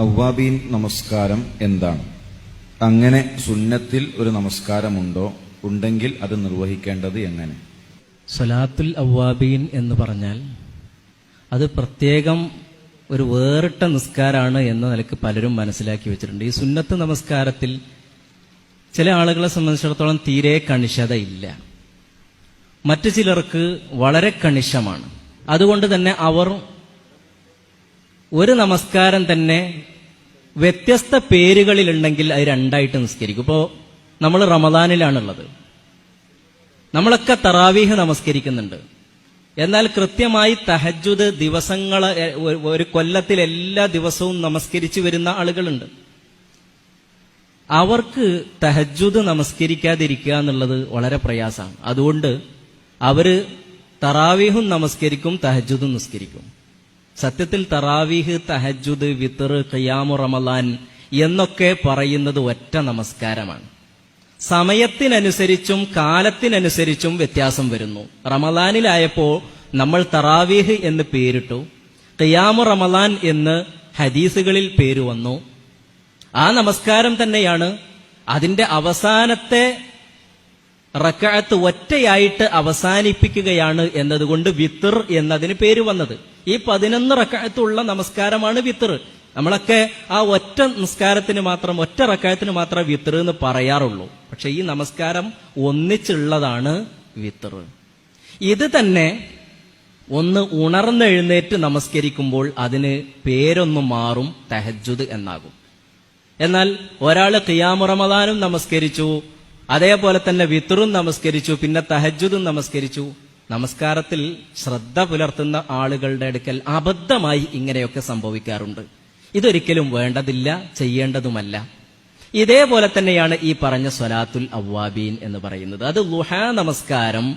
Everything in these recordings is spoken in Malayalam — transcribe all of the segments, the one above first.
അവ്വാബീൻ നമസ്കാരം എന്താണ്? അങ്ങനെ സുന്നത്തിൽ ഒരു നമസ്കാരമുണ്ടോ? ഉണ്ടെങ്കിൽ അത് നിർവഹിക്കേണ്ടത് എങ്ങനെ? സ്വലാത്തുൽ അവ്വാബീൻ എന്ന് പറഞ്ഞാൽ അത് പ്രത്യേകം ഒരു വേറിട്ട നിസ്കാരമാണ് എന്ന നിലക്ക് പലരും മനസ്സിലാക്കി വെച്ചിട്ടുണ്ട്. ഈ സുന്നത്ത് നമസ്കാരത്തിൽ ചില ആളുകളെ സംബന്ധിച്ചിടത്തോളം തീരെ കണിശതയില്ല, മറ്റു ചിലർക്ക് വളരെ കണിശമാണ്. അതുകൊണ്ട് തന്നെ അവർ ഒരു നമസ്കാരം തന്നെ വ്യത്യസ്ത പേരുകളിലുണ്ടെങ്കിൽ അത് രണ്ടായിട്ട് നിസ്കരിക്കും. ഇപ്പോൾ നമ്മൾ റമദാനിലാണുള്ളത്, നമ്മളൊക്കെ തറാവീഹ് നമസ്കരിക്കുന്നുണ്ട്. എന്നാൽ കൃത്യമായി തഹജ്ജുദ് ദിവസങ്ങൾ ഒരു കൊല്ലത്തിൽ എല്ലാ ദിവസവും നമസ്കരിച്ചു വരുന്ന ആളുകളുണ്ട്. അവർക്ക് തഹജ്ജുദ് നമസ്കരിക്കാതിരിക്കുക എന്നുള്ളത് വളരെ പ്രയാസമാണ്. അതുകൊണ്ട് അവര് തറാവീഹും നമസ്കരിക്കും, തഹജ്ജുദും നിസ്കരിക്കും. സത്യത്തിൽ തറാവീഹ്, തഹജ്ജുദ്, വിത്ർ, ഖിയാമു റമളാൻ എന്നൊക്കെ പറയുന്നത് ഒറ്റ നമസ്കാരമാണ്. സമയത്തിനനുസരിച്ചും കാലത്തിനനുസരിച്ചും വ്യത്യാസം വരുന്നു. റമളാനിലായപ്പോൾ നമ്മൾ തറാവീഹ് എന്ന് പേരിട്ടു, ഖിയാമു റമളാൻ എന്ന് ഹദീസുകളിൽ പേര് വന്നു. ആ നമസ്കാരം തന്നെയാണ് അതിന്റെ അവസാനത്തെ റക്അത്ത് ഒറ്റയായിട്ട് അവസാനിപ്പിക്കുകയാണ് എന്നതുകൊണ്ട് വിത്ർ എന്നതിന് പേര് വന്നത്. ഈ 11 റക്അത്തുള്ള നമസ്കാരമാണ് വിത്ർ. നമ്മളൊക്കെ ആ ഒറ്റ നിസ്കാരത്തിന് മാത്രം, ഒറ്റ റക്അത്തിന് മാത്രം വിത്ർ എന്ന് പറയാറുള്ളൂ. പക്ഷെ ഈ നമസ്കാരം ഒന്നിച്ചുള്ളതാണ് വിത്ർ. ഇത് തന്നെ ഒന്ന് ഉണർന്നെഴുന്നേറ്റ് നമസ്കരിക്കുമ്പോൾ അതിന് പേരൊന്നും മാറും, തഹജ്ജുദ് എന്നാകും. എന്നാൽ ഒരാള് ഖിയാമു റമളാനും നമസ്കരിച്ചു, അതേപോലെ തന്നെ വിത്റും നമസ്കരിച്ചു, പിന്നെ തഹജ്ജുദും നമസ്കരിച്ചു. നമസ്കാരത്തിൽ ശ്രദ്ധ പുലർത്തുന്ന ആളുകളുടെ അടുക്കൽ അബദ്ധമായി ഇങ്ങനെയൊക്കെ സംഭവിക്കാറുണ്ട്. ഇതൊരിക്കലും വേണ്ടതില്ല, ചെയ്യേണ്ടതുമല്ല. ഇതേപോലെ തന്നെയാണ് ഈ പറഞ്ഞ സ്വലാത്തുൽ അവ്വാബീൻ എന്ന് പറയുന്നത്. അത് ളുഹാ നമസ്കാരം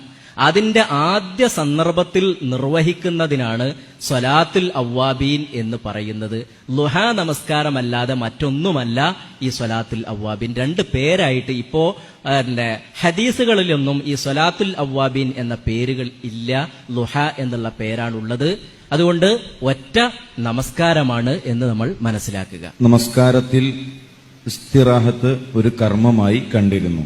അതിന്റെ ആദ്യ സന്ദർഭത്തിൽ നിർവഹിക്കുന്നതിനാണ് സ്വലാത്തുൽ അവ്വാബീൻ എന്ന് പറയുന്നത്. ളുഹാ നമസ്കാരമല്ലാതെ മറ്റൊന്നുമല്ല ഈ സ്വലാത്തുൽ അവ്വാബീൻ. 2 പേരായിട്ട് ഇപ്പോ ഹദീസുകളിലൊന്നും ഈ സ്വലാത്തുൽ അവ്വാബീൻ എന്ന പേരുകൾ ഇല്ല, ളുഹാ എന്നുള്ള പേരാണുള്ളത്. അതുകൊണ്ട് ഒറ്റ നമസ്കാരമാണ് എന്ന് നമ്മൾ മനസ്സിലാക്കുക. നമസ്കാരത്തിൽ ഇസ്തിറാഹത്ത് ഒരു കർമ്മമായി കണ്ടിരുന്നു.